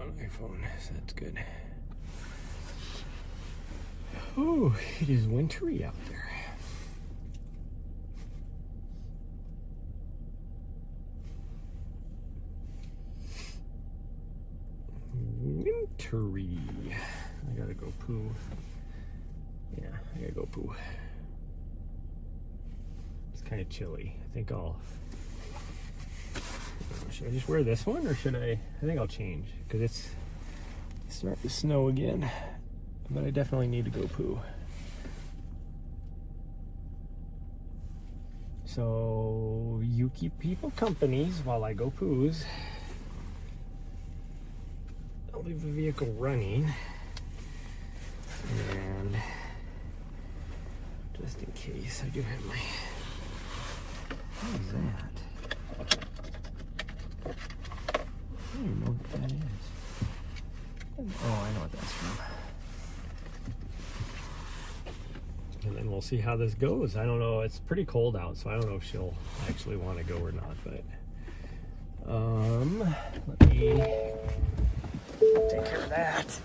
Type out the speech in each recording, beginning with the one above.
on iPhone, so that's good. Oh, it is wintry out there. Wintry. I gotta go poo. Yeah, I gotta go poo. It's kind of chilly. I think should I just wear this one or should I think I'll change because it's starting to snow again, but I definitely need to go poo. So you keep people companies while I go poos. I'll leave the vehicle running, and just in case I do have my, what is that? I don't even know what that is. Oh, I know what that's from. And then we'll see how this goes. I don't know. It's pretty cold out, so I don't know if she'll actually want to go or not. But let me take care of that.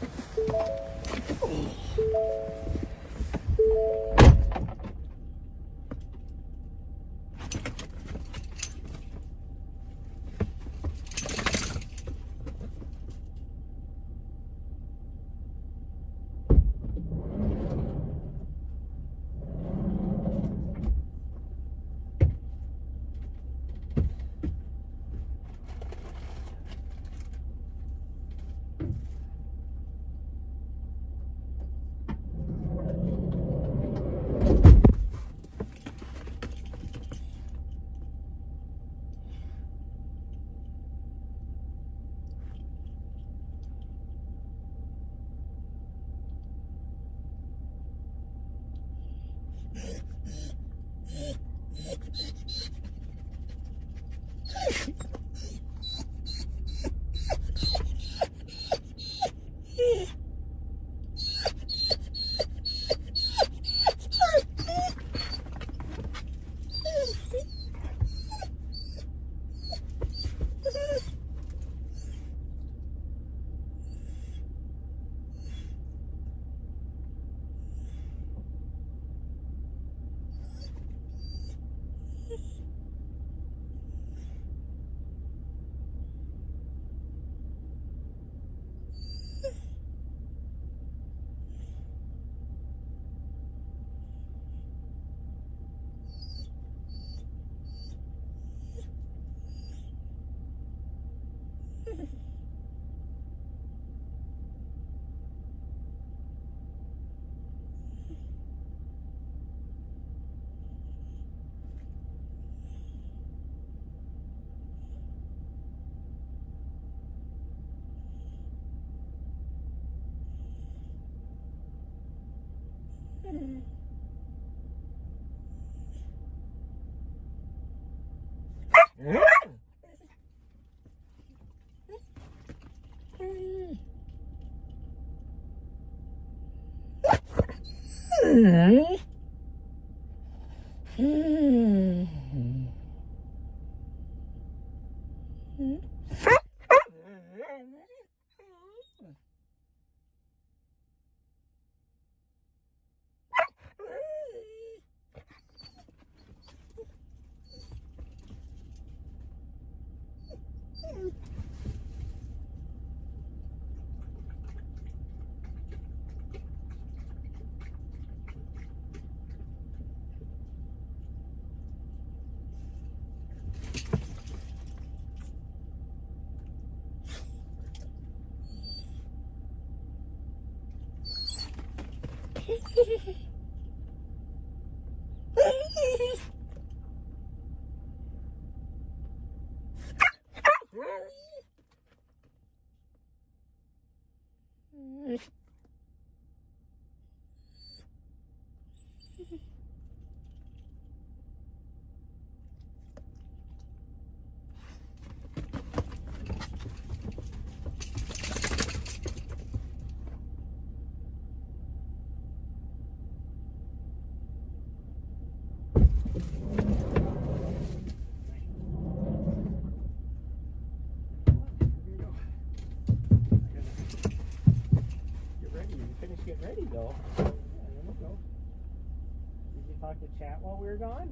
cat while we were gone?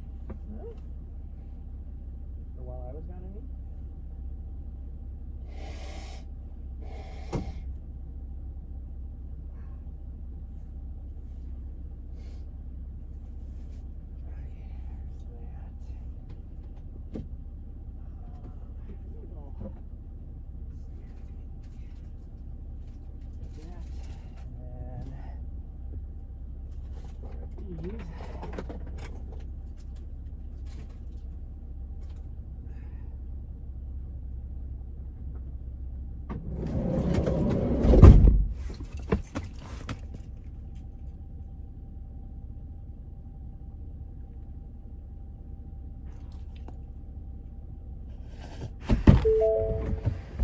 Huh? Or while I was gone, I mean?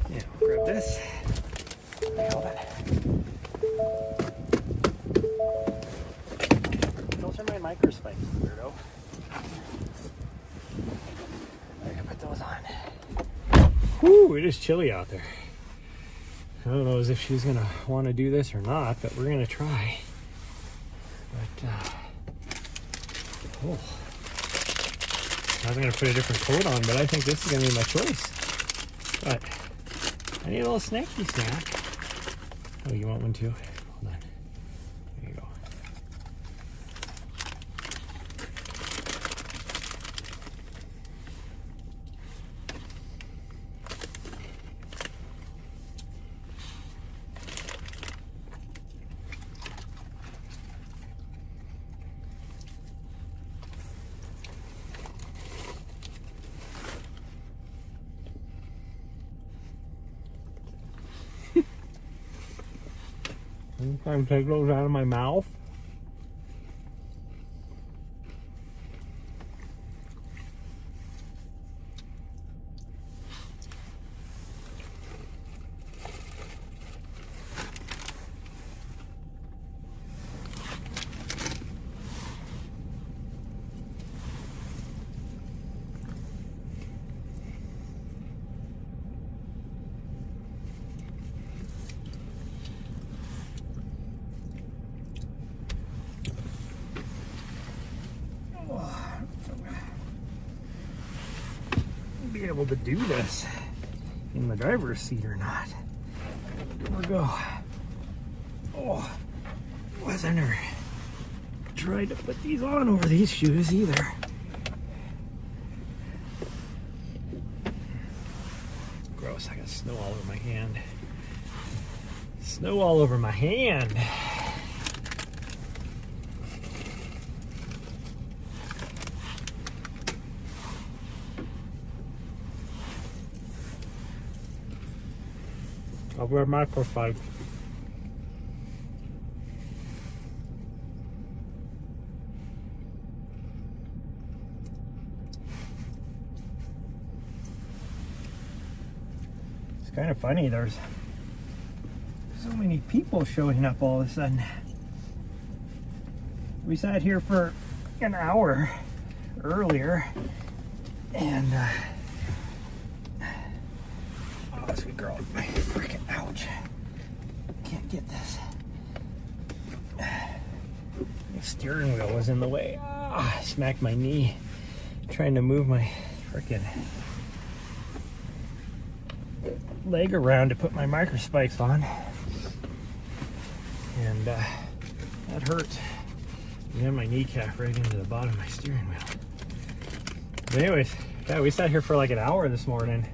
Yeah, we'll grab this. Hold it. Those are my micro spikes, weirdo. I gotta put those on. Whew, it is chilly out there. I don't know as if she's gonna want to do this or not, but we're gonna try. But oh, I was gonna put a different coat on, but I think this is gonna be my choice. But I need a little snacky snack. Oh, you want one too? Hold on. There you go. Sometimes take those out of my mouth. Be able to do this in the driver's seat or not. Here we go. Oh, I never tried to put these on over these shoes either. Gross, I got snow all over my hand. Snow all over my hand. I'll wear my profile. It's kind of funny, there's so many people showing up all of a sudden. We sat here for an hour earlier and oh, sweet girl, my freaking ouch. Can't get this. The steering wheel was in the way. I smacked my knee trying to move my freaking leg around to put my micro spikes on. And that hurt. And my kneecap right into the bottom of my steering wheel. But anyways, yeah, we sat here for like an hour this morning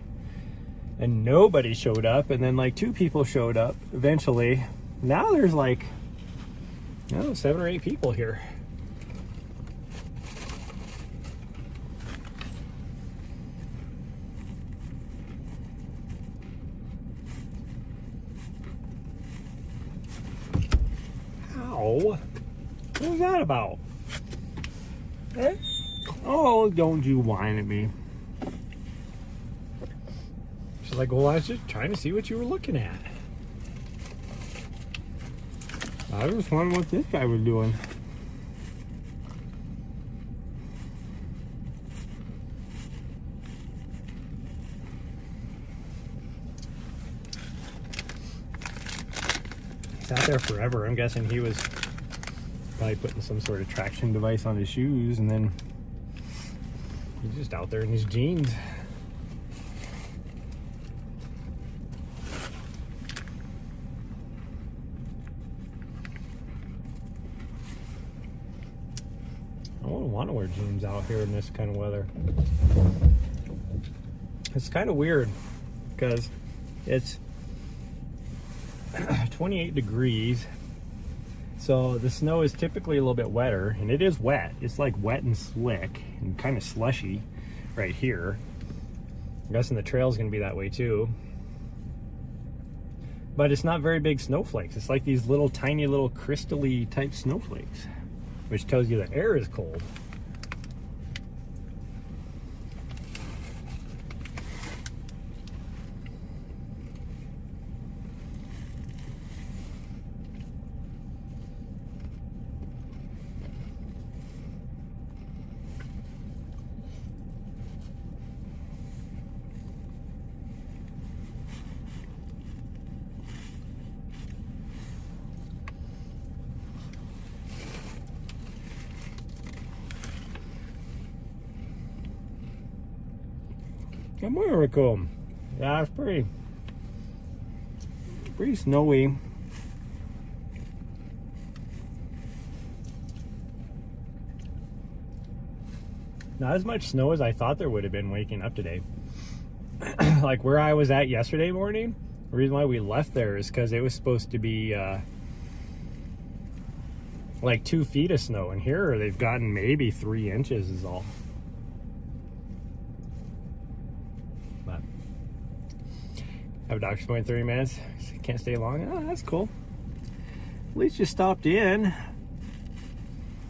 and nobody showed up, and then like 2 people showed up eventually. Now there's like, I don't know, 7 or 8 people here. Ow. What was that about? Eh? Oh, don't you whine at me. She's like, well, I was just trying to see what you were looking at. I was wondering what this guy was doing. He sat there forever. I'm guessing he was Probably putting some sort of traction device on his shoes, and then he's just out there in his jeans. I wouldn't want to wear jeans out here in this kind of weather. It's kind of weird because it's 28 degrees. So the snow is typically a little bit wetter, and it is wet. It's like wet and slick and kind of slushy right here. I'm guessing the trail is going to be that way too. But it's not very big snowflakes. It's like these little tiny little crystally type snowflakes, which tells you the air is cold. Good morning, Raccoon. Yeah, it's pretty snowy. Not as much snow as I thought there would have been waking up today. Like where I was at yesterday morning, the reason why we left there is because it was supposed to be like 2 feet of snow, and here they've gotten maybe 3 inches is all. But I have a doctor's appointment in 30 minutes. Can't stay long. Oh, that's cool. At least you stopped in.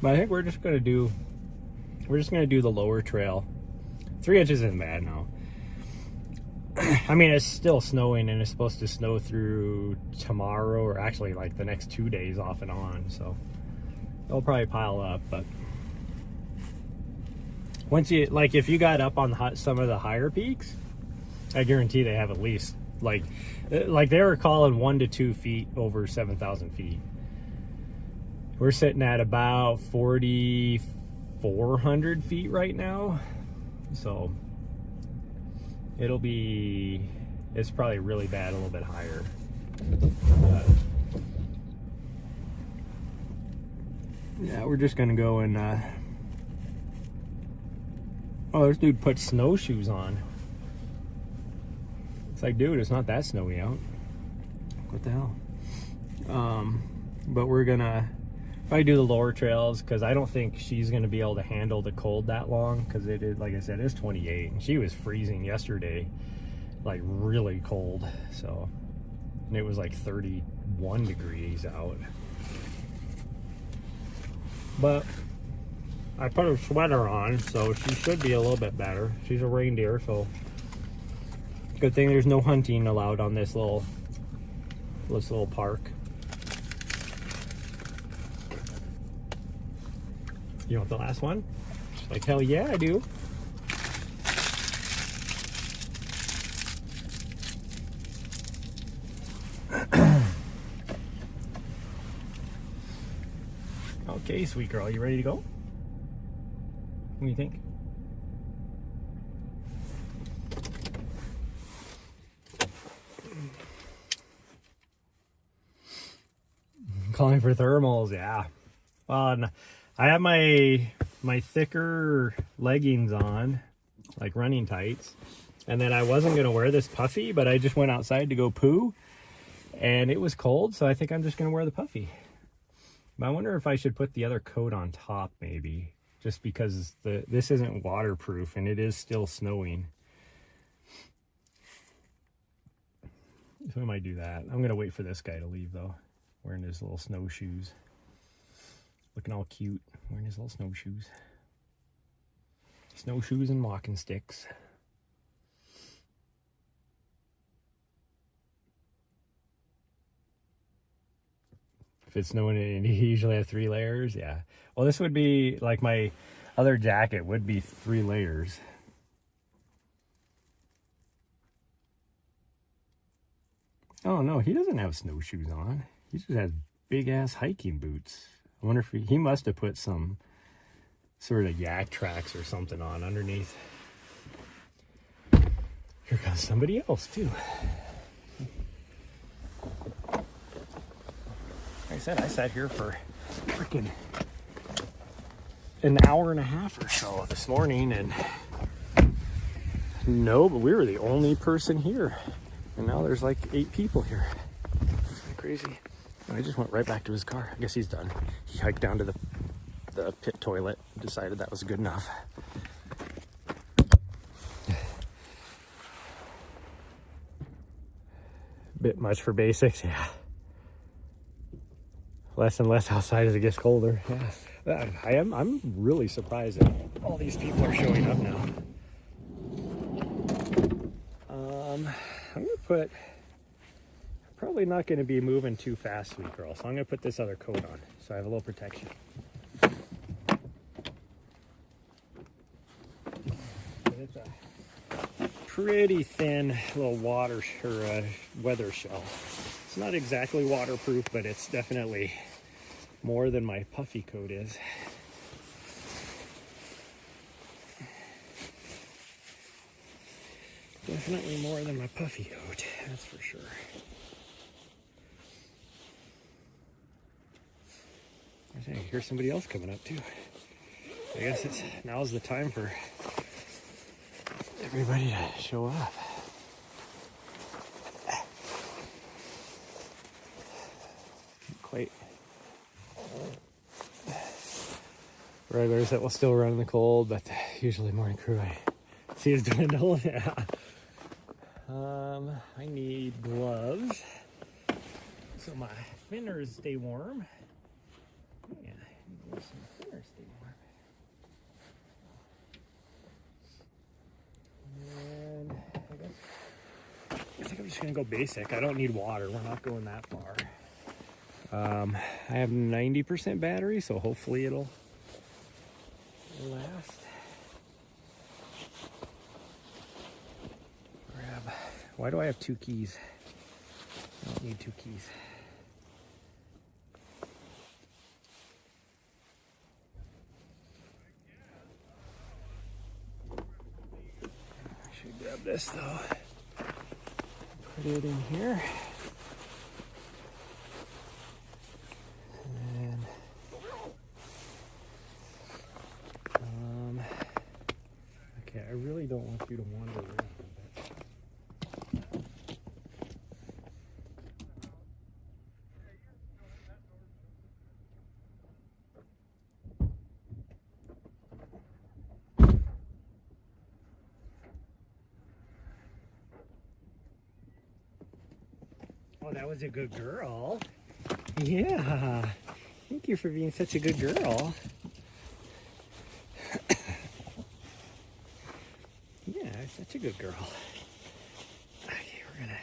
But I think we're just gonna do the lower trail. 3 inches isn't bad now. I mean, it's still snowing, and it's supposed to snow through tomorrow, or actually like the next 2 days off and on, so it'll probably pile up. But once you, like, if you got up on some of the higher peaks, I guarantee they have at least like they were calling 1 to 2 feet over 7,000 feet. We're sitting at about 4,400 feet right now, so it's probably really bad a little bit higher. Yeah, we're just gonna go and oh, this dude put snowshoes on. It's like, dude, it's not that snowy out. What the hell? But we're gonna probably do the lower trails, because I don't think she's gonna be able to handle the cold that long, because it is, like I said, it's 28, and she was freezing yesterday, like really cold. So, and it was like 31 degrees out. But I put her sweater on, so she should be a little bit better. She's a reindeer, so good thing there's no hunting allowed on this little park. You want the last one? She's like, hell yeah, I do. Okay, sweet girl, you ready to go? What do you think? Calling for thermals, yeah. Well, I have my thicker leggings on, like running tights, and then I wasn't gonna wear this puffy, but I just went outside to go poo, and it was cold, so I think I'm just gonna wear the puffy. But I wonder if I should put the other coat on top, maybe, just because this isn't waterproof and it is still snowing. So I might do that. I'm gonna wait for this guy to leave though, wearing his little snowshoes. Looking all cute, wearing his little snowshoes. Snowshoes and walking sticks. If it's snowing, and you usually have 3 layers, yeah. Well, this would be, like, my other jacket would be 3 layers. Oh, no, he doesn't have snowshoes on. He just has big-ass hiking boots. I wonder if he must have put some sort of yak tracks or something on underneath. Here comes somebody else too. Like I said, I sat here for freaking an hour and a half or so this morning, and no, but we were the only person here, and now there's like 8 people here. It's kind of crazy. And I just went right back to his car. I guess he's done. He hiked down to the pit toilet and decided that was good enough. Bit much for basics, yeah. Less and less outside as it gets colder. Yeah, I'm really surprised that all these people are showing up now. I'm gonna put, probably not gonna be moving too fast, sweet girl, so I'm gonna put this other coat on so I have a little protection. But it's a pretty thin little weather shell. It's not exactly waterproof, but it's definitely more than my puffy coat is. Definitely more than my puffy coat, that's for sure. I hear somebody else coming up too. I guess now's the time for everybody to show up. Quite regulars that will still run in the cold, but usually morning crew I see is dwindle. Yeah. I need gloves so my fingers stay warm. Yeah, I need some fingers stay warm. And I think I'm just gonna go basic. I don't need water. We're not going that far. I have 90% battery, so hopefully it'll last. Why do I have 2 keys? I don't need 2 keys. I should grab this though. Put it in here. And okay, I really don't want you to wander around. Oh, that was a good girl. Yeah. Thank you for being such a good girl. Yeah, such a good girl. Okay, we're gonna...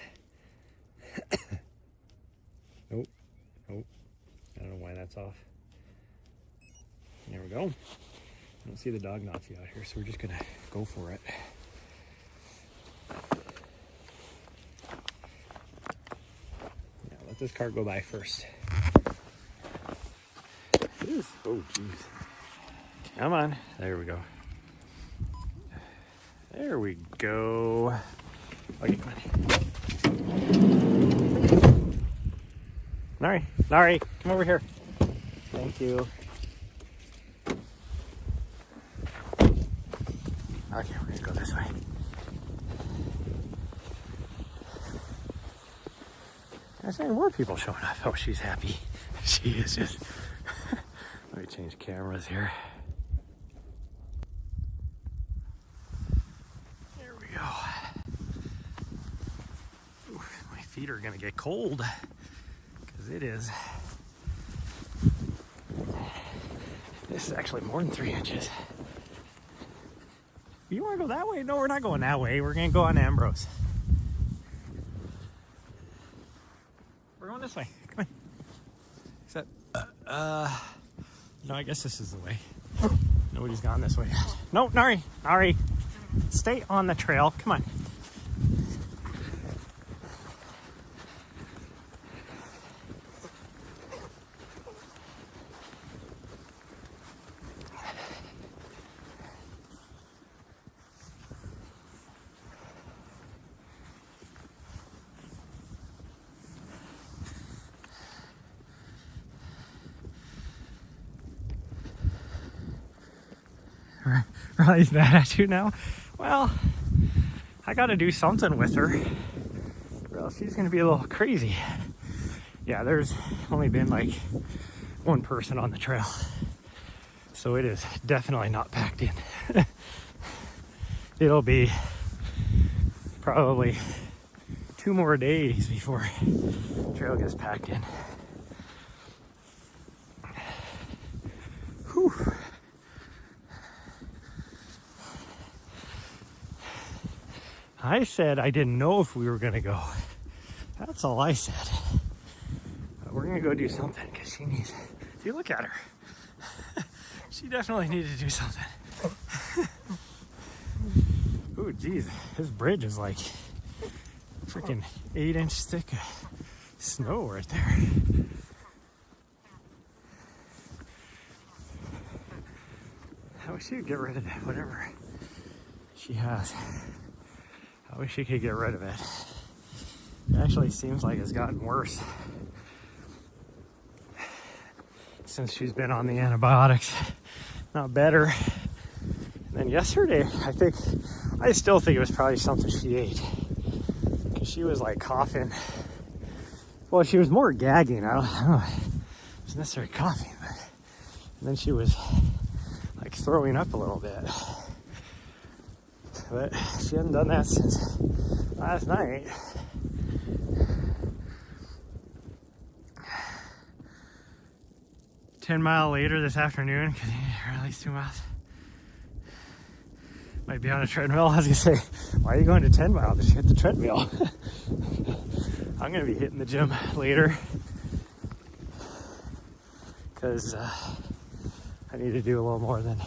Nope. Nope. I don't know why that's off. There we go. I don't see the dog Nazi out here, so we're just gonna go for it. This car go by first. Oh, jeez. Come on. There we go. There we go. Okay, come on. Nari, come over here. Thank you. Okay, we're gonna go this way. There's any more people showing up. Oh, she's happy. She is just... Let me change cameras here. There we go. Ooh, my feet are gonna get cold because it is. This is actually more than 3 inches. You want to go that way? No, we're not going that way. We're gonna go on Ambrose. We're going this way. Come on. Except, no, I guess this is the way. Nobody's gone this way yet. No, Nari, stay on the trail. Come on. Riley's mad at you now. Well, I gotta do something with her, or else she's gonna be a little crazy. Yeah, there's only been like one person on the trail, so it is definitely not packed in. It'll be probably 2 more days before the trail gets packed in. Whew. I said I didn't know if we were gonna go. That's all I said. But we're gonna go do something because she needs. If you look at her, she definitely needed to do something. Ooh, geez, this bridge is like freaking 8-inch thick of snow right there. I wish she could get rid of that, whatever she has. I wish she could get rid of it. It actually seems like it's gotten worse since she's been on the antibiotics. Not better. And then yesterday, I still think it was probably something she ate. Because she was like coughing. Well, she was more gagging. I don't know. It was necessarily coughing, but and then she was like throwing up a little bit. But she hasn't done that since last night. $10-mile later this afternoon, because at least 2 miles. Might be on a treadmill. I was gonna say, why are you going to 10 miles? Just hit the treadmill. I'm gonna be hitting the gym later because I need to do a little more than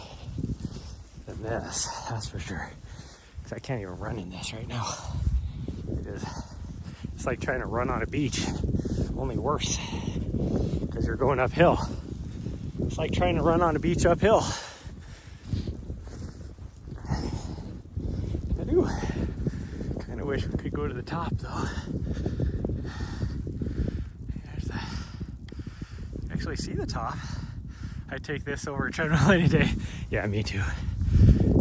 this. That's for sure. Because I can't even run in this right now. It's like trying to run on a beach, only worse. Because you're going uphill. It's like trying to run on a beach uphill. I do kind of wish we could go to the top though. There's the, you actually see the top. I take this over a treadmill any day. Yeah, me too.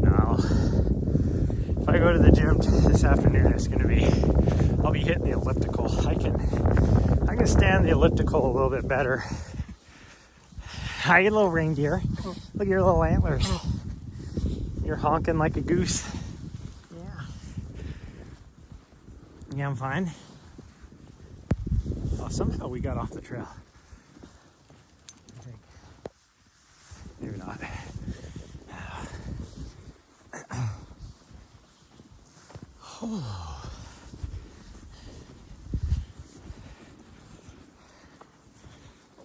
Now, if I go to the gym this afternoon, it's gonna be, I'll be hitting the elliptical. I can stand the elliptical a little bit better. Hi, little reindeer. Look at your little antlers. You're honking like a goose. Yeah. Yeah, I'm fine. Oh, somehow we got off the trail. I think. Maybe not.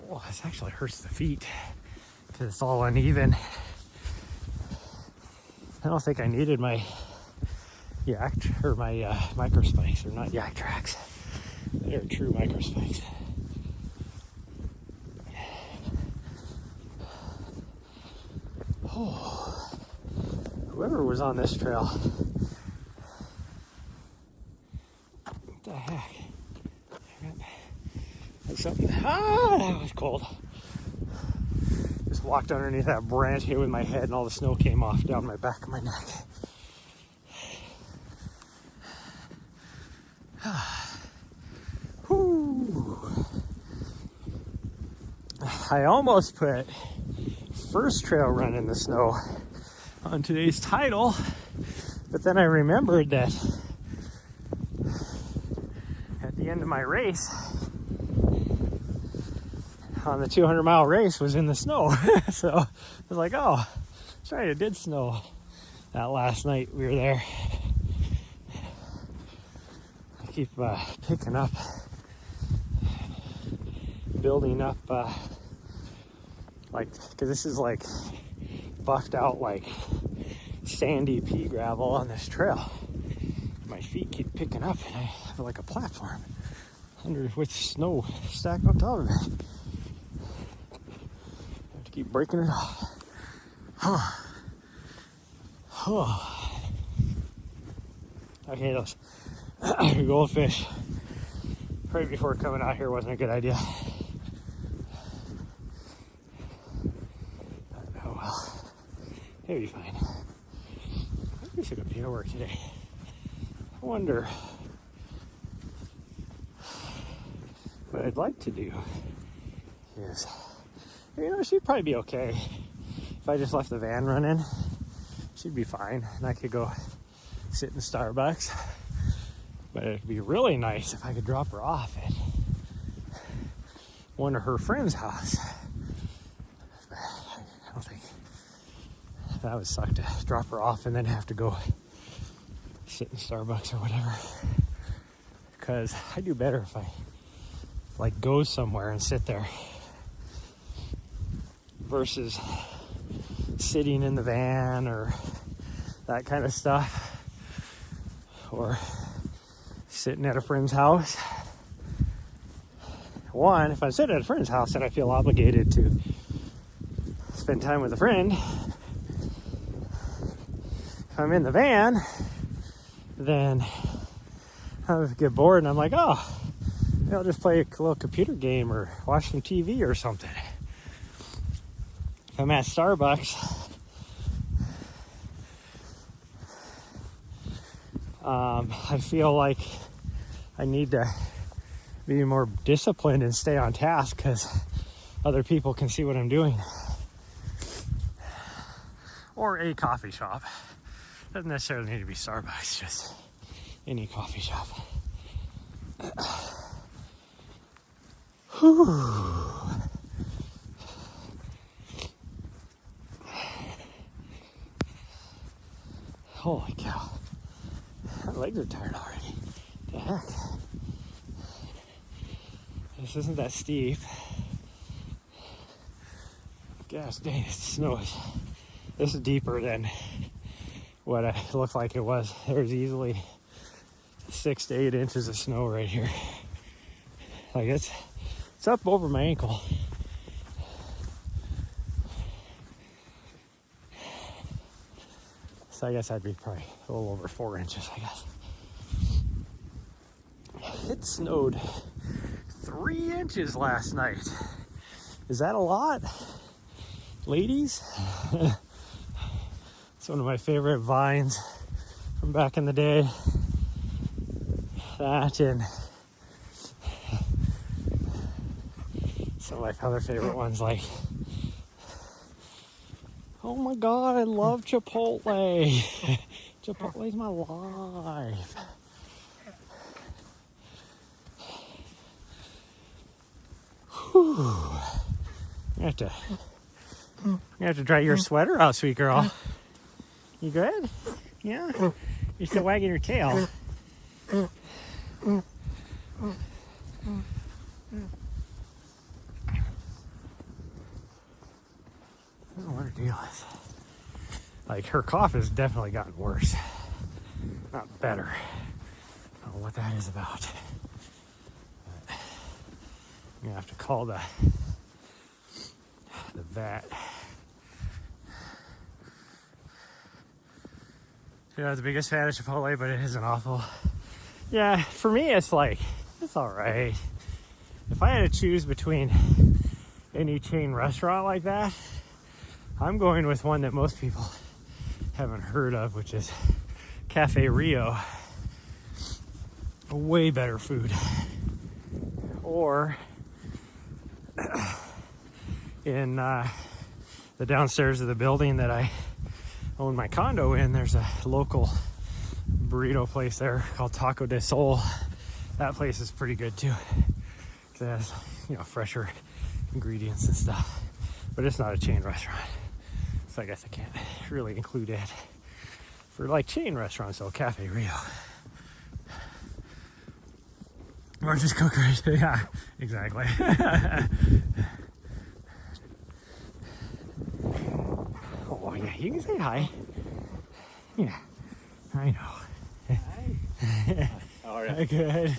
Oh, this actually hurts the feet because it's all uneven. I don't think I needed my yak or my micro spikes, or not yak tracks. They're true micro spikes. Oh, whoever was on this trail. What the heck? Like something. Ah, that was cold. Just walked underneath that branch, hit with my head, and all the snow came off down my back of my neck. Whew. I almost put first trail run in the snow on today's title, but then I remembered that at the end of my race, on the 200-mile race, was in the snow. So I was like, oh, that's right, it did snow that last night we were there. I keep picking up, building up, like, because this is like buffed out like sandy pea gravel on this trail. My feet keep picking up and I have like a platform under with snow stacked on top of it. Keep breaking it off. Okay, those goldfish right before coming out here wasn't a good idea. Oh well, it'll be fine. least a good day to work today. I wonder what I'd like to do is, she'd probably be okay if I just left the van running. She'd be fine, and I could go sit in Starbucks. But it'd be really nice if I could drop her off at one of her friends' house. I don't think that would suck to drop her off and then have to go sit in Starbucks or whatever. Because I do better if I like go somewhere and sit there versus sitting in the van or that kind of stuff, or sitting at a friend's house. One, if I'm sitting at a friend's house, then I feel obligated to spend time with a friend. If I'm in the van, then I get bored and I'm like, oh, maybe I'll just play a little computer game or watch some TV or something. If I'm at Starbucks, I feel like I need to be more disciplined and stay on task because other people can see what I'm doing. Or a coffee shop. Doesn't necessarily need to be Starbucks, just any coffee shop. Holy cow. My legs are tired already. The heck? This isn't that steep. Gosh dang, it snows. This is deeper than what it looked like it was. There's easily 6 to 8 inches of snow right here. Like it's up over my ankle. So I guess I'd be probably a little over 4 inches, I guess. It snowed 3 inches last night. Is that a lot? Ladies? It's one of my favorite vines from back in the day. That and some of my other favorite ones like, oh my God, I love Chipotle. Chipotle's my life. Whew. You have to dry your sweater out, sweet girl. You good? Yeah? You're still wagging your tail. I don't know what her deal is. Like, her cough has definitely gotten worse. Not better. I don't know what that is about. But I'm gonna have to call the vet. You know, the biggest fan of Chipotle, but it isn't awful. Yeah, for me, it's like, it's all right. If I had to choose between any chain restaurant like that, I'm going with one that most people haven't heard of, which is Cafe Rio. Way better food. Or in the downstairs of the building that I own my condo in, there's a local burrito place there called Taco de Sol. That place is pretty good too. It has, fresher ingredients and stuff. But it's not a chain restaurant. So I guess I can't really include it. For like chain restaurants, though, Cafe Rio. Or just Cookery. Yeah, exactly. Oh, yeah, you can say hi. Yeah, I know. Hi. All right. Good.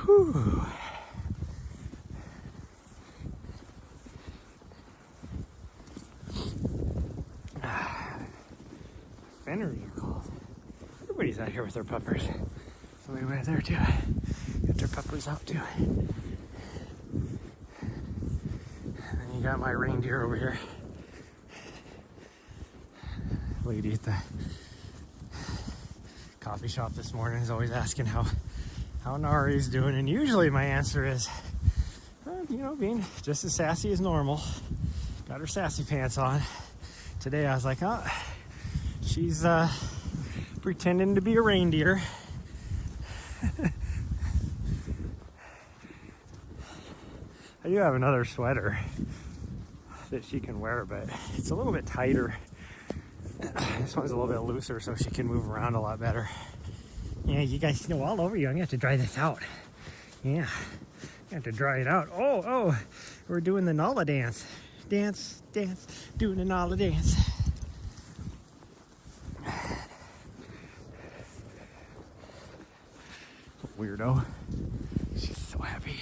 Whew. Fenners are called. Everybody's out here with their puppers. Somebody right there too. Got their puppers out too. And then got my reindeer over here. Lady at the coffee shop this morning is always asking how Nari's doing, and usually my answer is, you know, being just as sassy as normal. Got her sassy pants on. Today I was like, oh, she's pretending to be a reindeer. I do have another sweater that she can wear, but it's a little bit tighter. This one's a little bit looser so she can move around a lot better. Yeah, you guys snow all over you. I'm gonna have to dry this out. Yeah, I have to dry it out. Oh, we're doing the Nala dance. Dance, doing the Nala dance. Weirdo. She's so happy.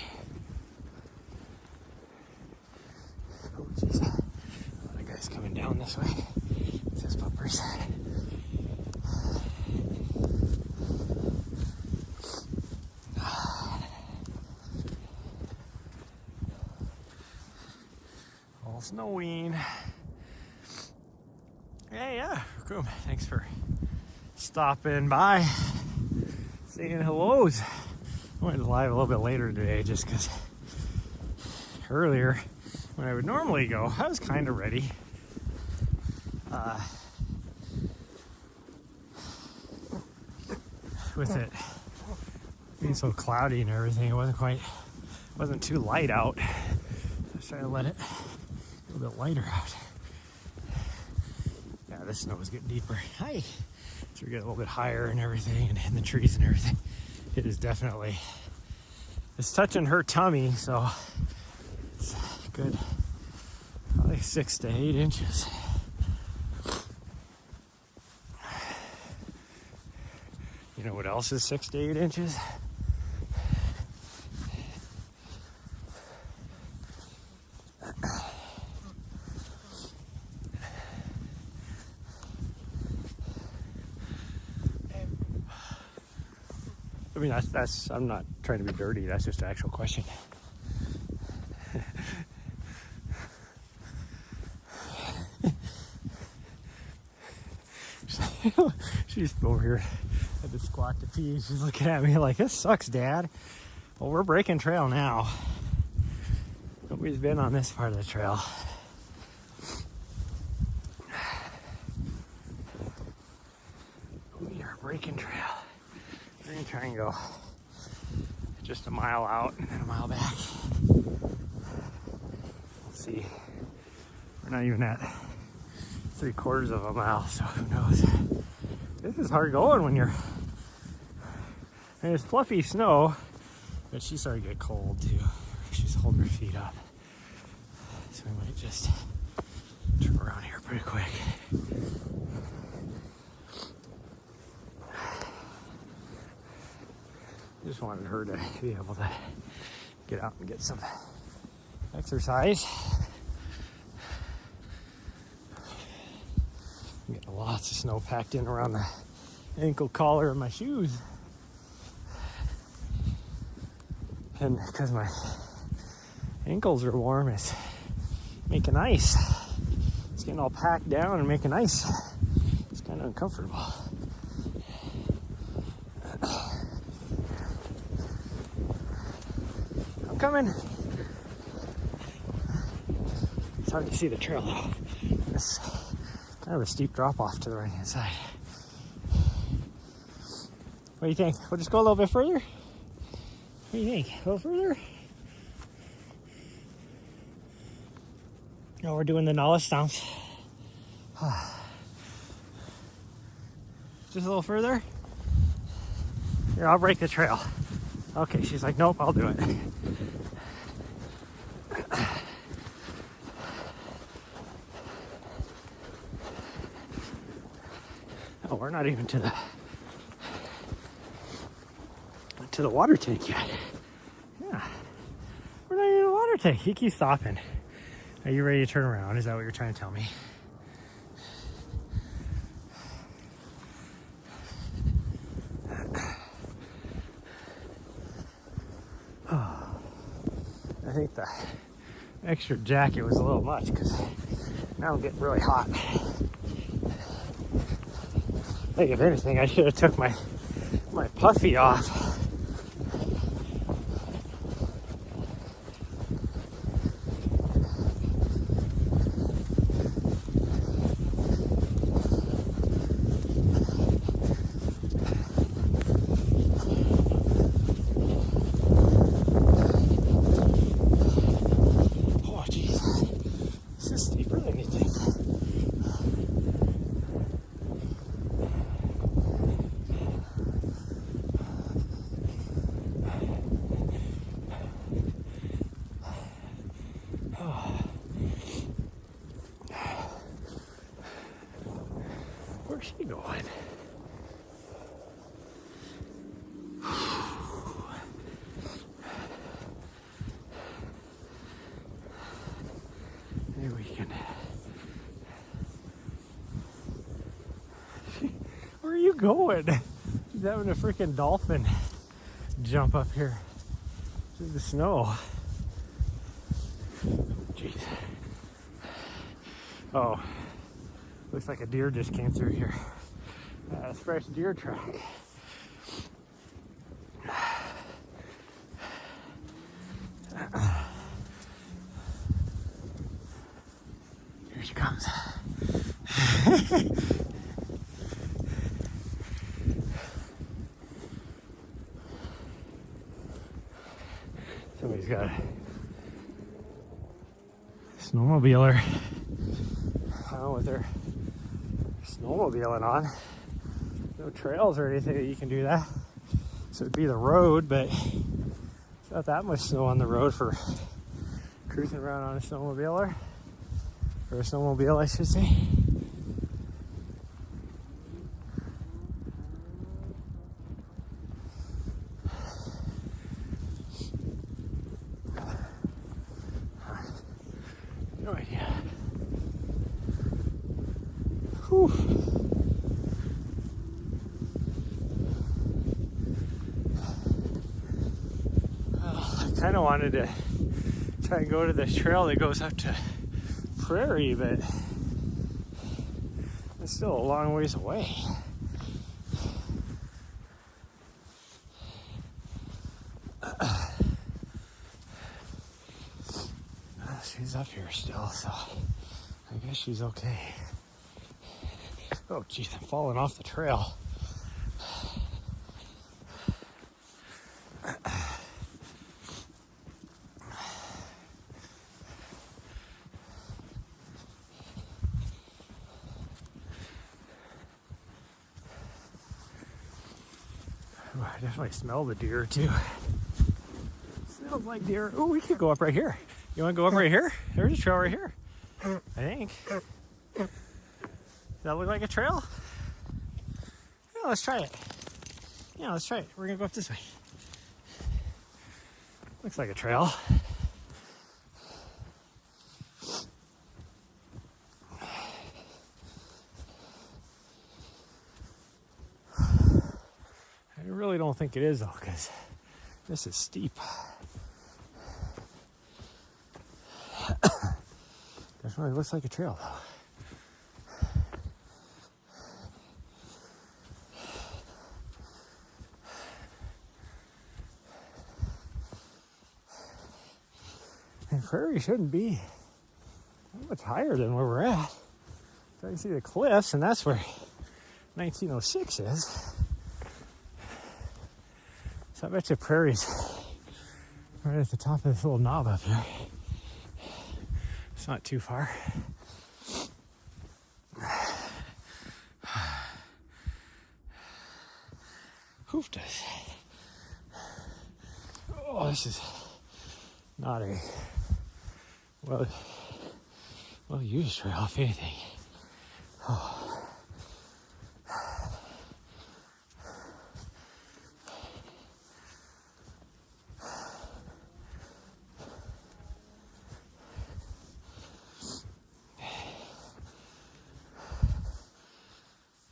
Oh, jeez. A lot of guys coming down this way. It says puppers. All snowing. Hey, yeah, Raccoon. Thanks for stopping by. Saying hellos. I went live a little bit later today just because earlier when I would normally go, I was kind of ready. With it being so cloudy and everything, it wasn't too light out. I was trying to let it a little bit lighter out. Yeah, this snow is getting deeper. Hi. So we get a little bit higher and everything, and in the trees and everything. It is definitely, it's touching her tummy, so it's good, probably 6 to 8 inches. You know what else is 6 to 8 inches? I mean, that's, I'm not trying to be dirty, that's just an actual question. She's over here at the squat to pee. She's looking at me like, this sucks, Dad. Well, we're breaking trail now. Nobody's been on this part of the trail. We are breaking trail. We're gonna try and go just a mile out and then a mile back. Let's see. We're not even at 3/4 of a mile, so who knows? This is hard going when you're, and it's fluffy snow, but she's starting to get cold too. She's holding her feet up. So we might just turn around here pretty quick. Just wanted her to be able to get out and get some exercise. I'm getting lots of snow packed in around the ankle collar of my shoes. And because my ankles are warm, it's making ice. It's getting all packed down and making ice. It's kind of uncomfortable. I'm coming. It's hard to see the trail though. It's kind of a steep drop off to the right hand side. What do you think? We'll just go a little bit further? What do you think? A little further? No, we're doing the Nala stomps. Just a little further? Here, I'll break the trail. Okay, she's like, nope, I'll do it. Oh, we're not even to the water tank yet. Yeah, we're not even in the water tank. He keeps stopping. Are you ready to turn around? Is that what you're trying to tell me? Oh, I think the extra jacket was a little much because now I'm getting really hot. I think if anything, I should have took my puffy off. Oh, jeez. This is steeper than you think. Where's she going? Maybe we can. Where are you going? She's having a freaking dolphin jump up here through the snow. Jeez. Oh, looks like a deer just came through here. It's a fresh deer track. Here she comes. Somebody's got a snowmobiler with their snowmobiling on. No trails or anything that you can do that. So it'd be the road, but it's not that much snow on the road for cruising around on a snowmobiler. Or a snowmobile, I should say. No idea. Whew. Well, I kind of wanted to try and go to this trail that goes up to Prairie, but it's still a long ways away. She's up here still, so I guess she's okay. Oh geez, I'm falling off the trail. I definitely smell the deer too. Smells like deer. Oh, we could go up right here. You want to go up right here? There's a trail right here, I think. Does that look like a trail? Yeah, let's try it. Yeah, let's try it. We're gonna go up this way. Looks like a trail. I really don't think it is though, because this is steep. Definitely looks like a trail though. And Prairie shouldn't be that much higher than where we're at. So I can see the cliffs, and that's where 1906 is. So I bet you Prairie's right at the top of this little knob up here. It's not too far. Hoofed. Oh, this is not a well used trail, if anything. Oh.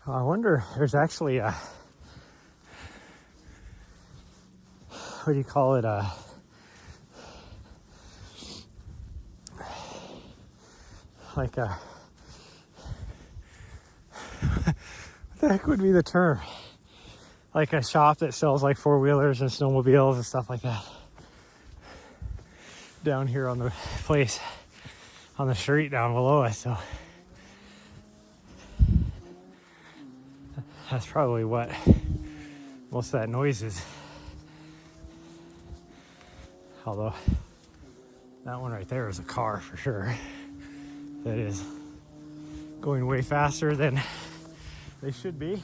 I wonder, there's actually a, what do you call it, like a, what the heck would be the term? Like a shop that sells like four-wheelers and snowmobiles and stuff like that. Down here on the place, on the street down below us, so that's probably what most of that noise is. Although that one right there is a car for sure that is going way faster than they should be.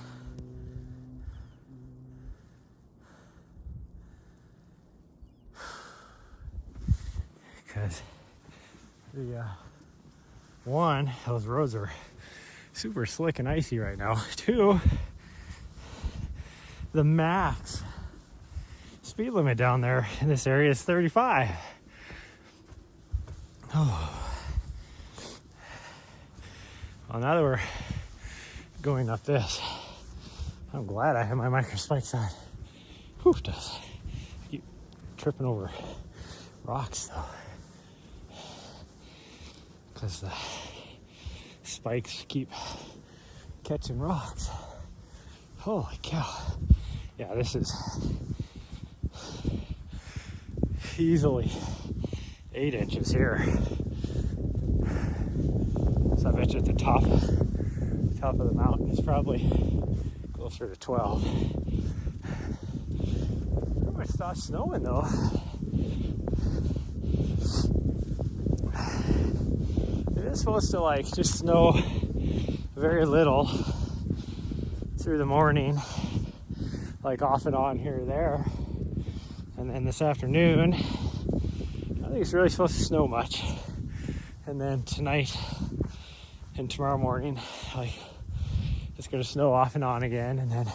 Because the one, those roads are super slick and icy right now. Two, the max speed limit down there in this area is 35. Oh. Well, now that we're going up this, I'm glad I have my micro spikes on. Poof does. I keep tripping over rocks though, because the spikes keep catching rocks. Holy cow. Yeah, this is easily 8 inches here. So I bet you at the top of the mountain is probably closer to 12. Pretty much stopped snowing though. It is supposed to like just snow very little through the morning, like off and on here or there. And then this afternoon, I think it's really supposed to snow much. And then tonight and tomorrow morning, like it's gonna snow off and on again. And then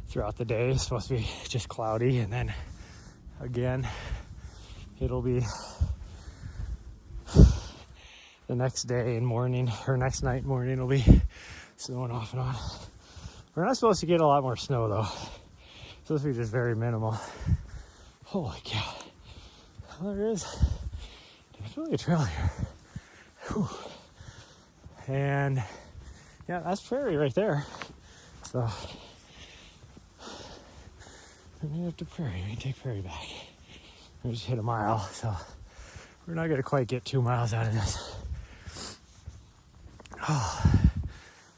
throughout the day, it's supposed to be just cloudy. And then again, it'll be the next day and morning, or next night and morning, it'll be snowing off and on. We're not supposed to get a lot more snow though. It's supposed to be just very minimal. Holy cow. Well, there is definitely a trail here. Whew. And yeah, that's prairie right there. So we made up to prairie. We can take prairie back. We just hit a mile, so we're not gonna quite get 2 miles out of this. Oh,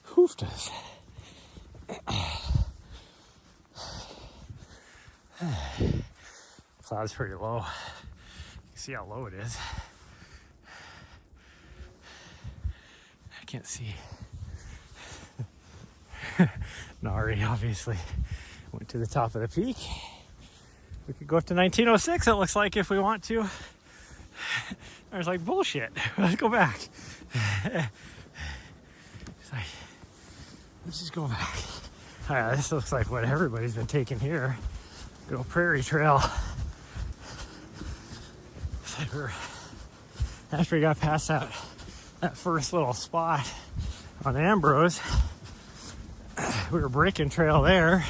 hoofed us. Cloud's pretty low. You can see how low it is. I can't see. Nari obviously went to the top of the peak. We could go up to 1906, it looks like, if we want to. I was like, bullshit. Let's go back. It's like, let's just go back. This looks like what everybody's been taking here. Good old prairie trail. It's like after we got past that first little spot on Ambrose, we were breaking trail there.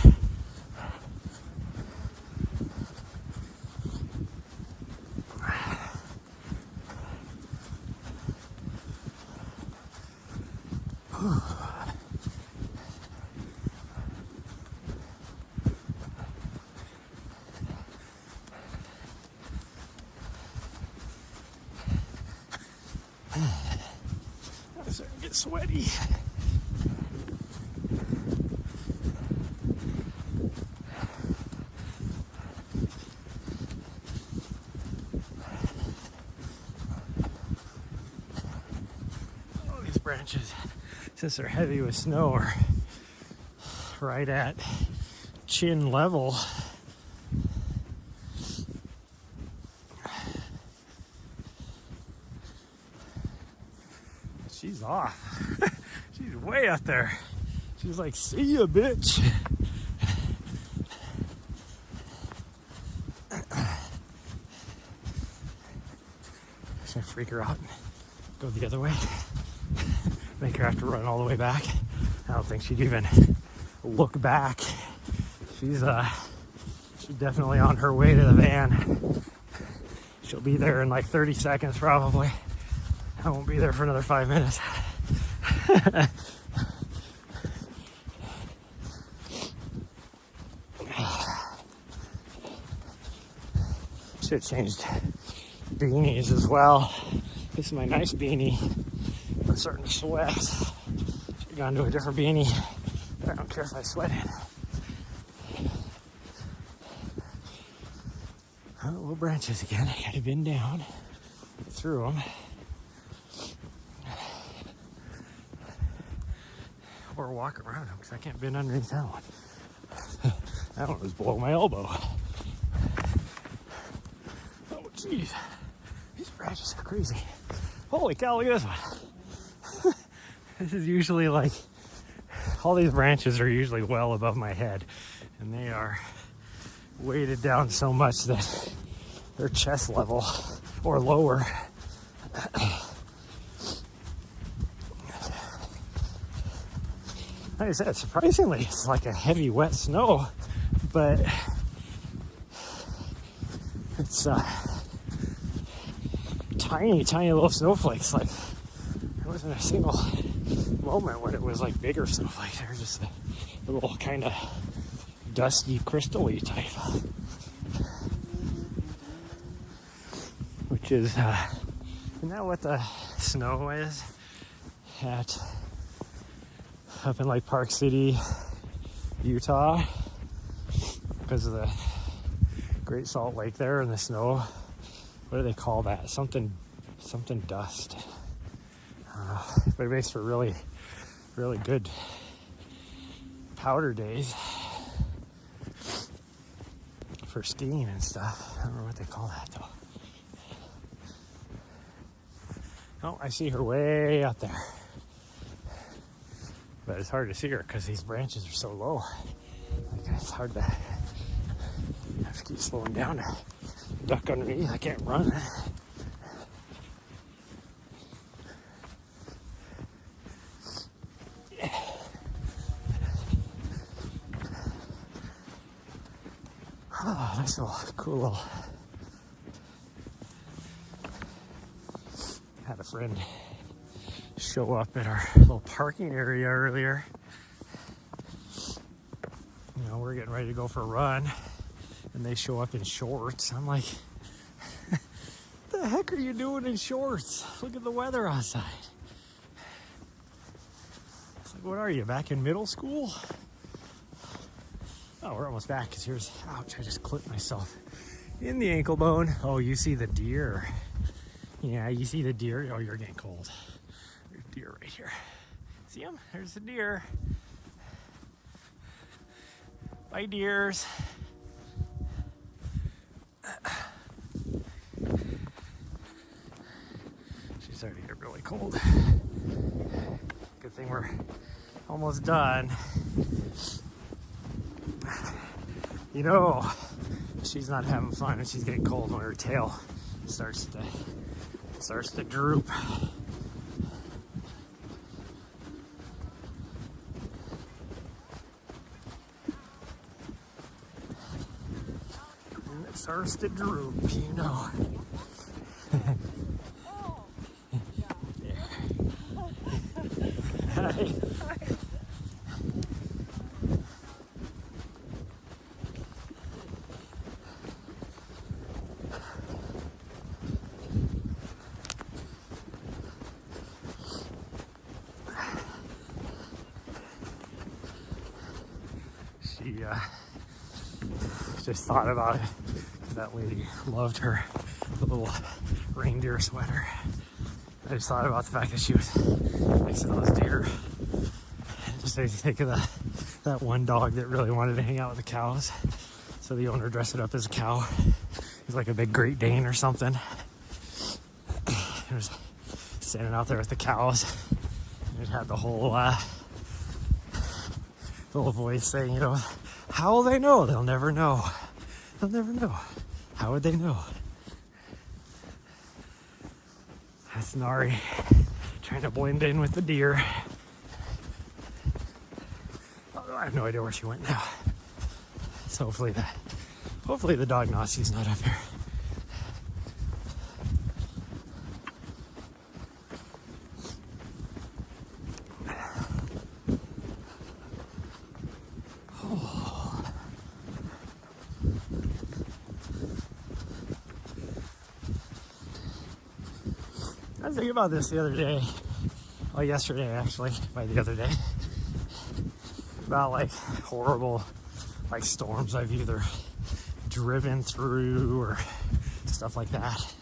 I'm starting to get sweaty. Oh, these branches, since they're heavy with snow, are right at chin level. She's off. She's way up there. She's like, see ya, bitch. Should I freak her out and go the other way? Make her have to run all the way back? I don't think she'd even look back. She's definitely on her way to the van. She'll be there in like 30 seconds probably. I won't be there for another 5 minutes. Should have changed beanies as well. This is my nice beanie. I'm starting to sweat. Should have gone to a different beanie, but I don't care if I sweat in. Oh, little branches again. I gotta bend down, get through them. Or walk around them because I can't bend underneath that one. That one was below my elbow. Oh, jeez. These branches are crazy. Holy cow, look at this one. This is usually like, all these branches are usually well above my head. And they are weighted down so much that they're chest level or lower. Like I said, surprisingly, it's like a heavy, wet snow, but it's tiny, tiny little snowflakes. Like, there wasn't a single moment when it was like bigger snowflakes. They were just a little kind of dusty, crystal-y type. Which is, isn't that what the snow is up in like Park City, Utah? Because of the Great Salt Lake there and the snow. What do they call that? Something dust. But it makes for really, really good powder days for skiing and stuff. I don't know what they call that though. Oh, I see her way out there. But it's hard to see her because these branches are so low. Like, it's hard to, I have to keep slowing down to duck underneath. I can't run. Oh, nice little, cool little. Had a friend show up at our little parking area earlier. You know, we're getting ready to go for a run, and they show up in shorts. I'm like, what the heck are you doing in shorts? Look at the weather outside. It's like, what are you, back in middle school? Oh, we're almost back, because here's, ouch, I just clipped myself in the ankle bone. Oh, you see the deer. Yeah, you see the deer. Oh, you're getting cold. There's a deer right here. See him? There's the deer. Bye, deers. She's starting to get really cold. Good thing we're almost done. You know, she's not having fun and she's getting cold when her tail starts to droop. And it starts to droop, you know. Hi. She just thought about it. That lady loved her little reindeer sweater. I just thought about the fact that she was next to those deer. It just made me think of that one dog that really wanted to hang out with the cows. So the owner dressed it up as a cow. He's like a big Great Dane or something. He was standing out there with the cows. And it had the whole little voice saying, you know, how will they know? They'll never know. They'll never know. How would they know? That's Nari trying to blend in with the deer. Although I have no idea where she went now. So hopefully the dog Nazi's not up here. was thinking about this the other day. Well, yesterday actually, by the other day. About like horrible like storms I've either driven through or stuff like that.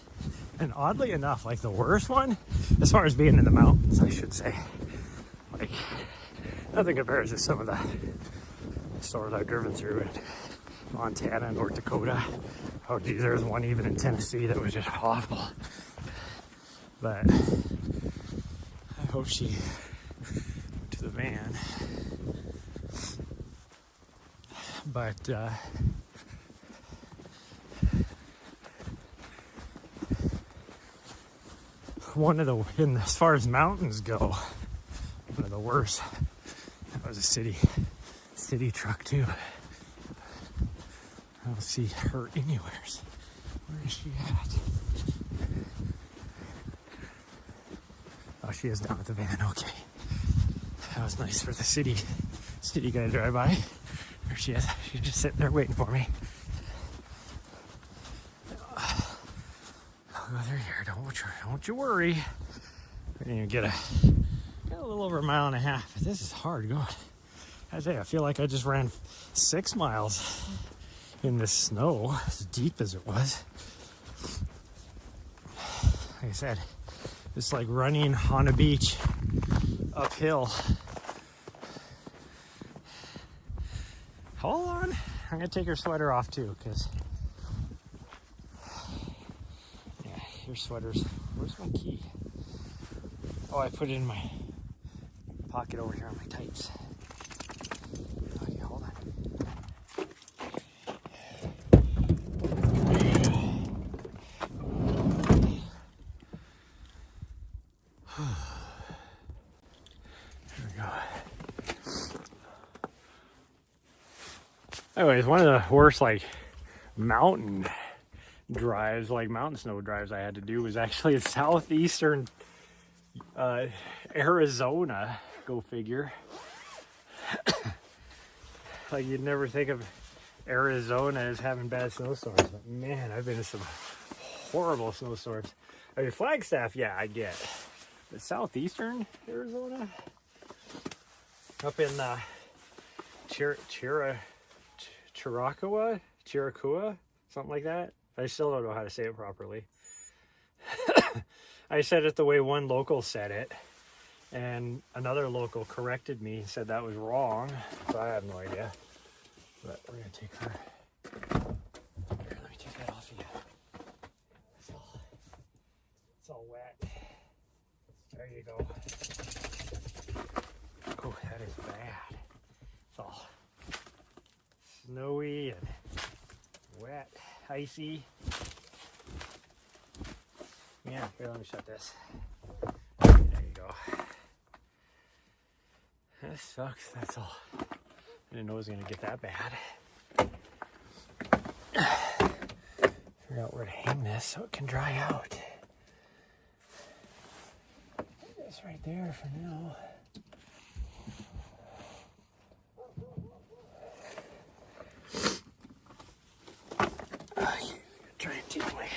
And oddly enough, like the worst one, as far as being in the mountains, I should say, like nothing compares to some of the storms I've driven through in Montana, North Dakota. Oh geez, there was one even in Tennessee that was just awful. But I hope she went to the van. But one of the, as far as mountains go, one of the worst. That was a city truck too. I don't see her anywheres. Where is she at? Oh, she is down at the van. Okay, that was nice for the city guy to drive by. There she is. She's just sitting there waiting for me. I'll go through here. Don't you worry. I didn't even get a little over 1.5 miles, but this is hard going. I say I feel like I just ran 6 miles in this snow, as deep as it was. Like I said, it's like running on a beach uphill. Hold on, I'm gonna take your sweater off too, because yeah, your sweater's, where's my key? Oh, I put it in my pocket over here on my tights. Okay, hold on. There we go. Anyways, one of the worst like mountain drives, like mountain snow drives I had to do was actually in southeastern Arizona. Go figure. Like you'd never think of Arizona as having bad snowstorms, but man, I've been in some horrible snowstorms. I mean, Flagstaff, yeah, I get. But southeastern Arizona, up in Chiricahua, something like that. I still don't know how to say it properly. I said it the way one local said it, and another local corrected me and said that was wrong, so I have no idea. But we're gonna take her. Here, let me take that off again. It's all wet. There you go. Oh, that is bad. It's all snowy and wet, icy. Yeah, here, let me shut this. There you go. That sucks, that's all. I didn't know it was gonna get that bad. Figure out where to hang this so it can dry out. It's right there for now. Try and take my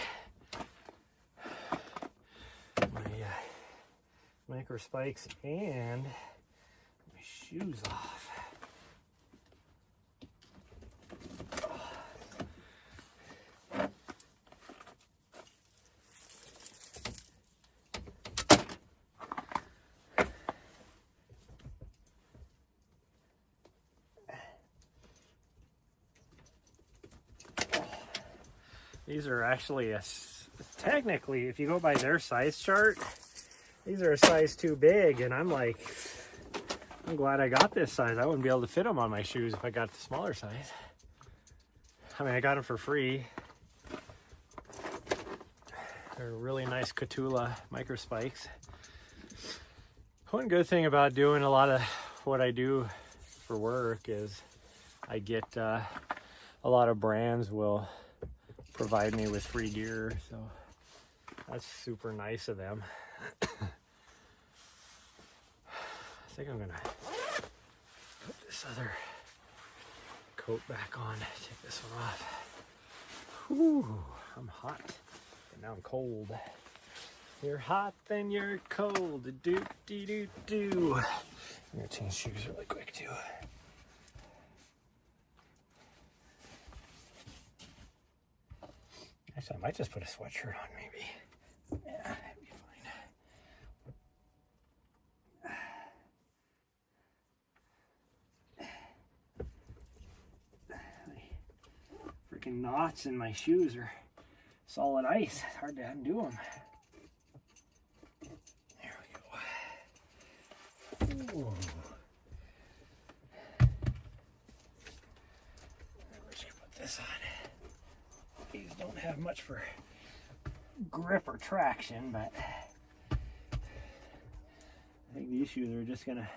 micro spikes and my shoes off. These are actually technically, if you go by their size chart, these are a size too big, and I'm like, I'm glad I got this size. I wouldn't be able to fit them on my shoes if I got the smaller size. I mean, I got them for free. They're really nice Catula micro spikes. One good thing about doing a lot of what I do for work is I get a lot of brands will provide me with free gear, so that's super nice of them. I think I'm gonna put this other coat back on, take this one off. Whew, I'm hot, but now I'm cold. You're hot, then you're cold. Do do do do. I'm gonna change shoes really quick too. Actually, I might just put a sweatshirt on, maybe. Yeah, that'd be fine. Freaking knots in my shoes are solid ice. It's hard to undo them. There we go. Ooh. We're just gonna put this on. These don't have much for grip or traction, but I think these shoes are just gonna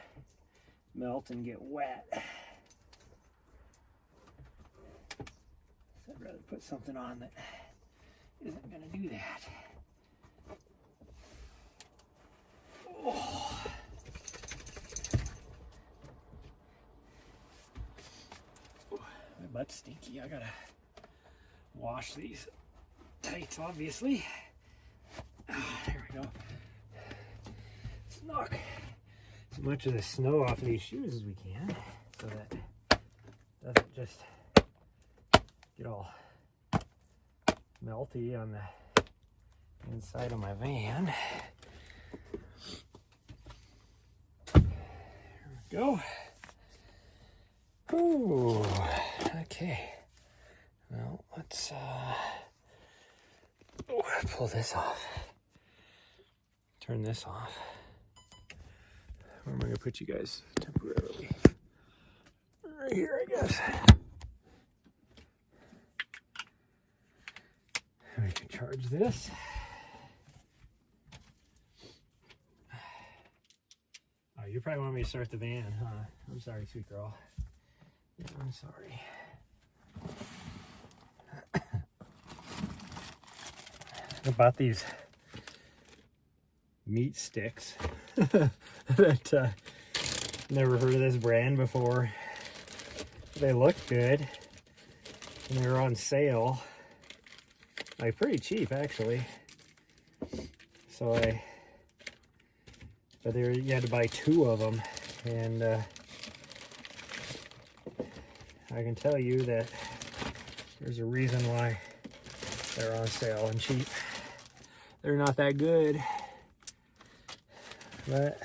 melt and get wet. So I'd rather put something on that isn't gonna do that. Oh. My butt's stinky. I gotta wash these tights, obviously. There we go. Let's knock as much of the snow off of these shoes as we can so that it doesn't just get all melty on the inside of my van. There we go. Ooh, okay. Well, let's pull this off. Turn this off. Where am I going to put you guys temporarily? Right here, I guess. And we can charge this. Oh, you probably want me to start the van, huh? I'm sorry, sweet girl. I'm sorry. I bought these meat sticks that never heard of this brand before. They look good and they were on sale, like pretty cheap actually. So but you had to buy 2 of them, and I can tell you that there's a reason why they're on sale and cheap. They're not that good, but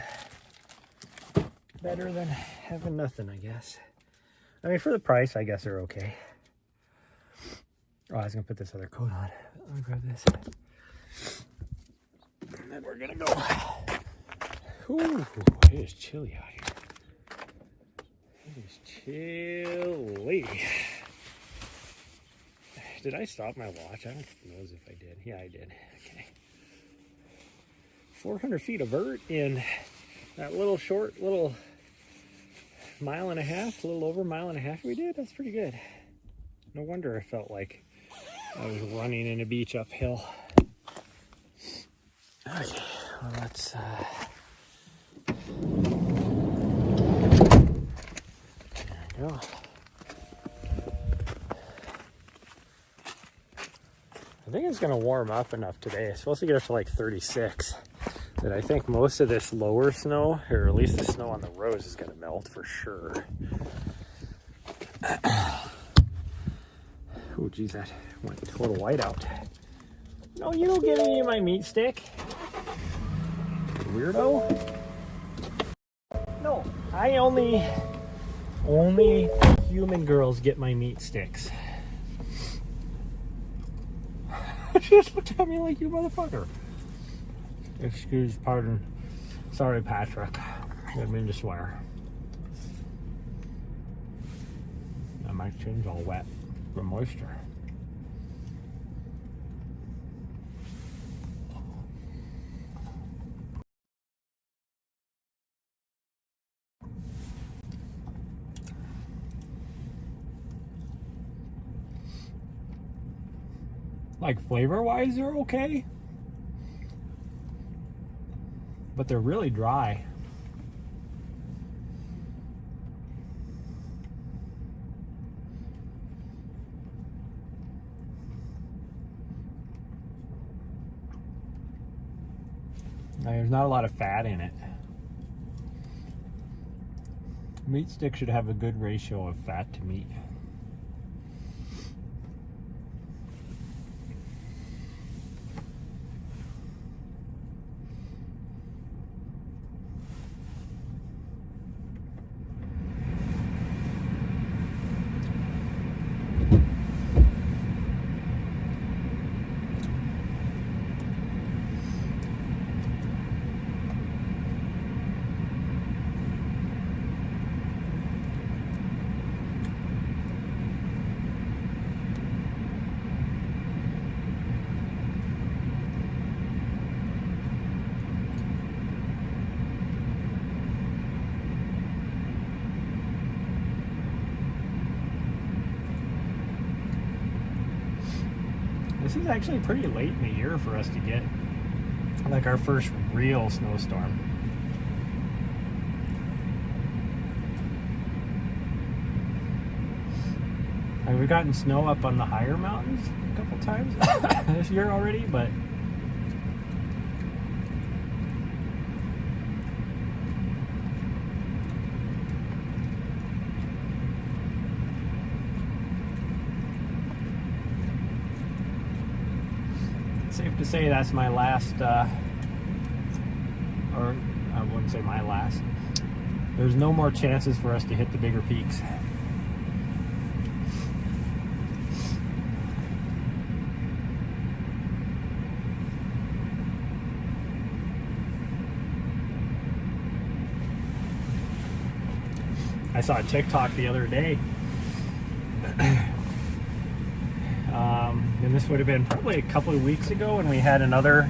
better than having nothing, I guess. I mean, for the price, I guess they're okay. Oh, I was gonna put this other coat on. Let me grab this. And then we're gonna go. Ooh, it is chilly out here. It is chilly. Did I stop my watch? I don't know if I did. Yeah, I did. Okay. 400 feet of vert in that little mile and a half, a little over a mile and a half we did. That's pretty good. No wonder I felt like I was running in a beach uphill. Okay, well, let's there we go. I think it's going to warm up enough today. It's supposed to get up to like 36. But I think most of this lower snow, or at least the snow on the roads, is going to melt for sure. Oh, geez, that went total whiteout. No, you don't get any of my meat stick. Weirdo. No, I only human girls get my meat sticks. Just looked at me like, you motherfucker. Excuse, pardon. Sorry, Patrick. I didn't mean to swear. Now my chin's all wet from moisture. Like flavor-wise, they're okay, but they're really dry. There's not a lot of fat in it. Meat stick should have a good ratio of fat to meat. This is actually pretty late in the year for us to get like our first real snowstorm. We've gotten snow up on the higher mountains a couple times this year already, but safe to say that's my last, or I wouldn't say my last. There's no more chances for us to hit the bigger peaks. I saw a TikTok the other day. And this would have been probably a couple of weeks ago when we had another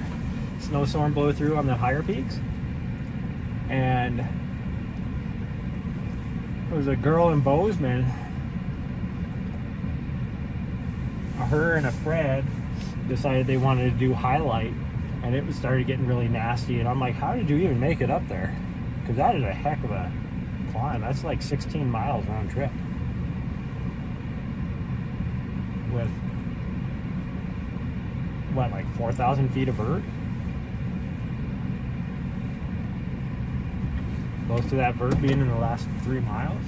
snowstorm blow through on the higher peaks. And there was a girl in Bozeman. Her and a friend decided they wanted to do highlight, and it started getting really nasty. And I'm like, how did you even make it up there? Because that is a heck of a climb. That's like 16 miles round trip. With what, like 4,000 feet of vert? Most of that vert being in the last 3 miles.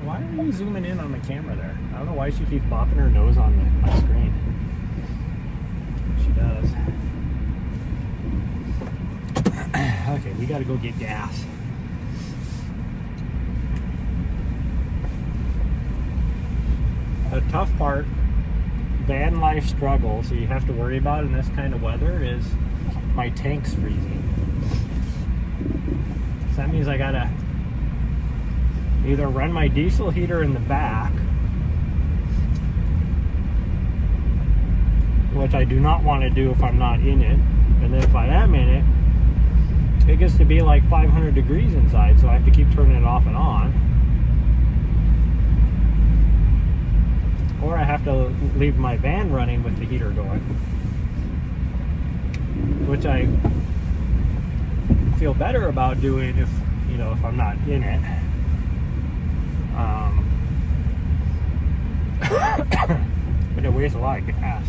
Why are you zooming in on the camera there? I don't know why she keeps bopping her nose on my screen. She does. Okay, we gotta go get gas. The tough part, van life struggle, so you have to worry about in this kind of weather, is my tank's freezing. So that means I gotta either run my diesel heater in the back, which I do not want to do if I'm not in it, and then if I am in it, it gets to be like 500 degrees inside, so I have to keep turning it off and on. Or I have to leave my van running with the heater going, which I feel better about doing if, you know, if I'm not in it. But it wastes a lot of gas.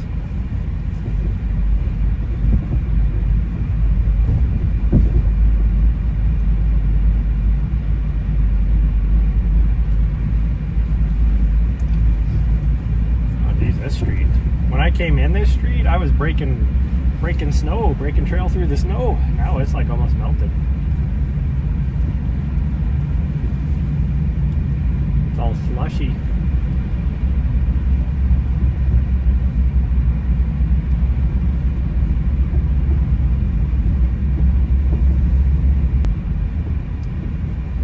This street. When I came in this street, I was breaking trail through the snow. Now it's like almost melted. It's all slushy.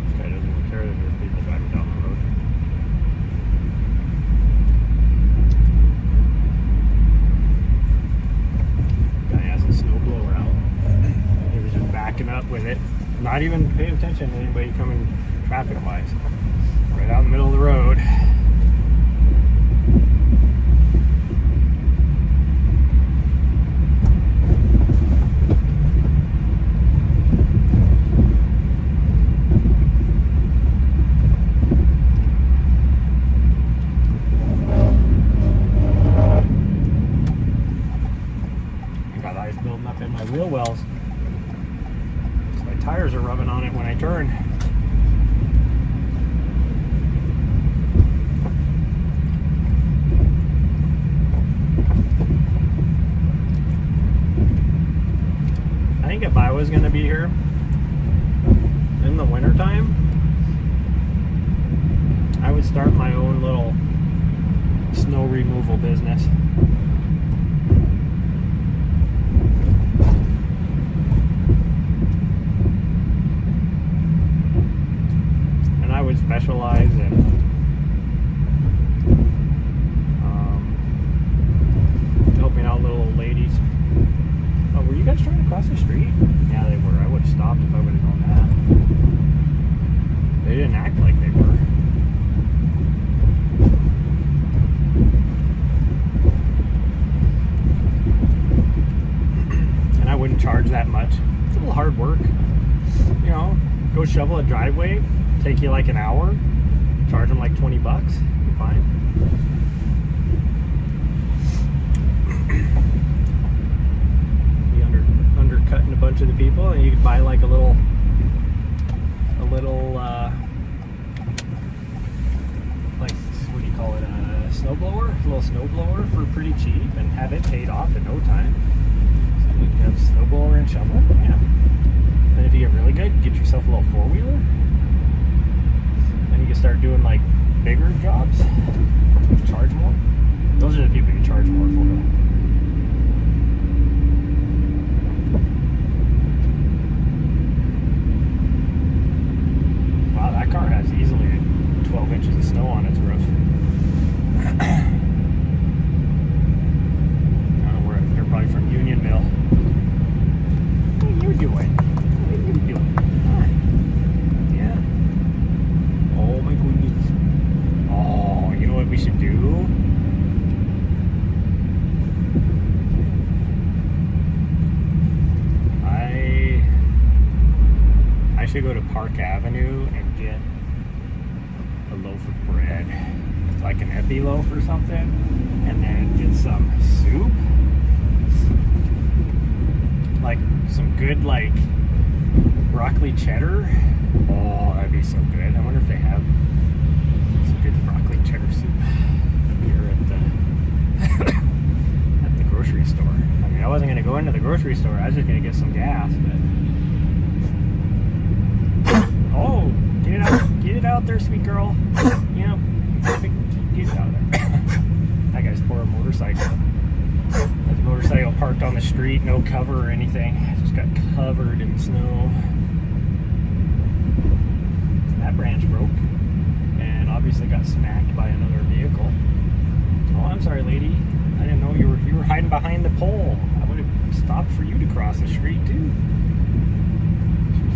This guy doesn't even care that there's people driving down the road. Snowblower out. He was just backing up with it, not even paying attention to anybody coming traffic wise. Right out in the middle of the road. ice building up in my wheel wells. So my tires are rubbing on it when I turn. I think if I was going to be here in the wintertime, I would start my own little snow removal business. And I would specialize in helping out little old ladies. Oh, were you guys trying to cross the street? Yeah, they were. I would have stopped if I would have known that. They didn't act like they were. And I wouldn't charge that much. It's a little hard work. You know, go shovel a driveway, take you like an hour, charge them like $20. You're fine. Undercutting a bunch of the people, and you could buy like a little like, what do you call it, a snow blower, a little snow blower for pretty cheap, and have it paid off in no time. So you can have snow blower and shovel. Yeah. Then if you get really good, get yourself a little four-wheeler. Then you can start doing like bigger jobs, charge more. Those are the people you charge more for. Wow, that car has easily 12 inches of snow on its roof. I don't know where, they're probably from Unionville. What are you doing? What are you doing? Ah. Yeah. Oh my goodness. Oh, you know what we should do? I should go to Park Avenue and get a loaf of bread, like an epi loaf or something, and then get some soup, like some good like broccoli cheddar. Oh, that'd be so good. I wonder if they have some good broccoli cheddar soup here at the grocery store. I mean, I wasn't gonna go into the grocery store. I was just gonna get some gas, but. Oh, get it out there, sweet girl. You know, get it out there. That guy's poor motorcycle. There's a motorcycle parked on the street, no cover or anything. Just got covered in snow. That branch broke, and obviously got smacked by another vehicle. Oh, I'm sorry, lady. I didn't know you were hiding behind the pole. I would have stopped for you to cross the street too.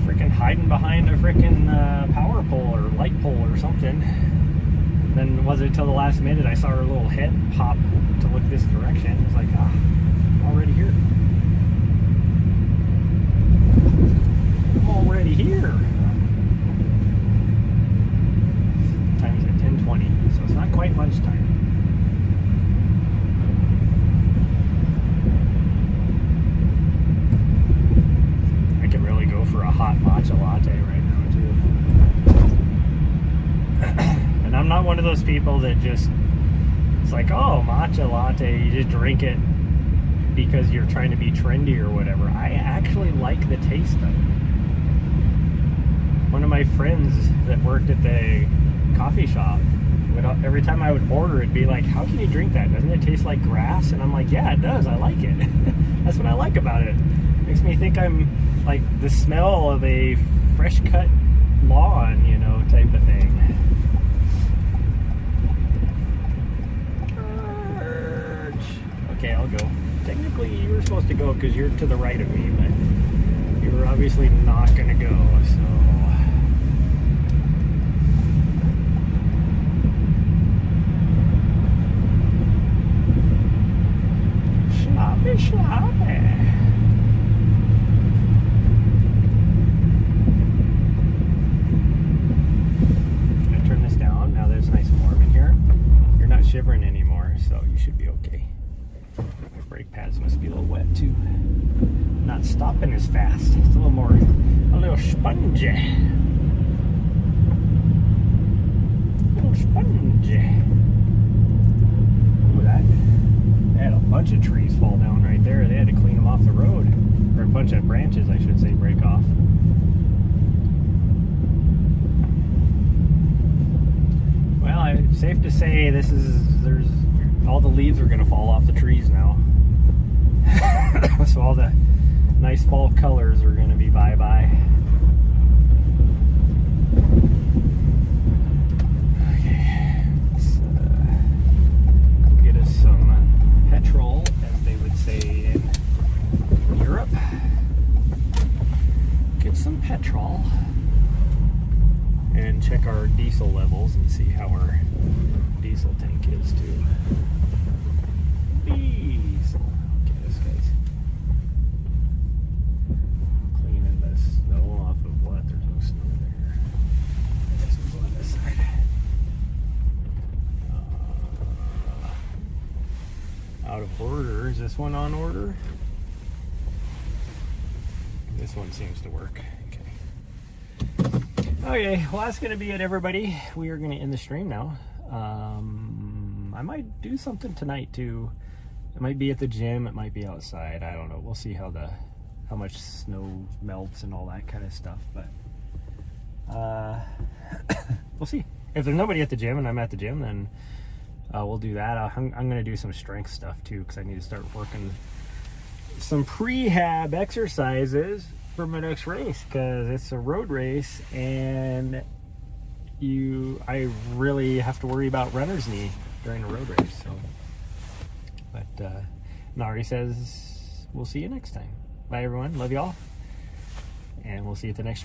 Freaking hiding behind a freaking power pole or light pole or something. Then it wasn't until the last minute I saw her little head pop to look this direction. It was like, I'm already here. I'm already here. Time is at 10:20, so it's not quite lunchtime. For a hot matcha latte right now too. And I'm not one of those people that just, it's like, oh, matcha latte, you just drink it because you're trying to be trendy or whatever. I actually like the taste of it. One of my friends that worked at the coffee shop, every time I would order, it'd be like, how can you drink that? Doesn't it taste like grass? And I'm like, yeah, it does. I like it. That's what I like about it. Makes me think I'm like the smell of a fresh cut lawn, you know, type of thing. Okay, I'll go. Technically, you were supposed to go because you're to the right of me, but you were obviously not going to go, so. Sloppy, sloppy. Shivering anymore, so you should be okay. brake pads must be a little wet too. Not stopping as fast. It's a little spongy. A little spongy. Ooh, they had a bunch of trees fall down right there. They had to clean them off the road. Or a bunch of branches, I should say, break off. Well, it's safe to say there's all the leaves are going to fall off the trees now. So all the nice fall colors are going to be bye-bye. Okay, let's get us some petrol, as they would say in Europe. Get some petrol and check our diesel levels and see how our diesel tank is too. Diesel. Okay, this guy's cleaning the snow off of what? There's no snow there. Let's go on this side. Out of order. Is this one on order? This one seems to work. Okay, well that's going to be it, everybody. We are going to end the stream now. I might do something tonight too. It might be at the gym, it might be outside. I don't know. We'll see how much snow melts and all that kind of stuff. But we'll see. If there's nobody at the gym and I'm at the gym, then we'll do that. I'm going to do some strength stuff too, because I need to start working some prehab exercises for my next race, because it's a road race and I really have to worry about runner's knee during a road race. So, but Nari says we'll see you next time. Bye everyone, love y'all, and we'll see you at the next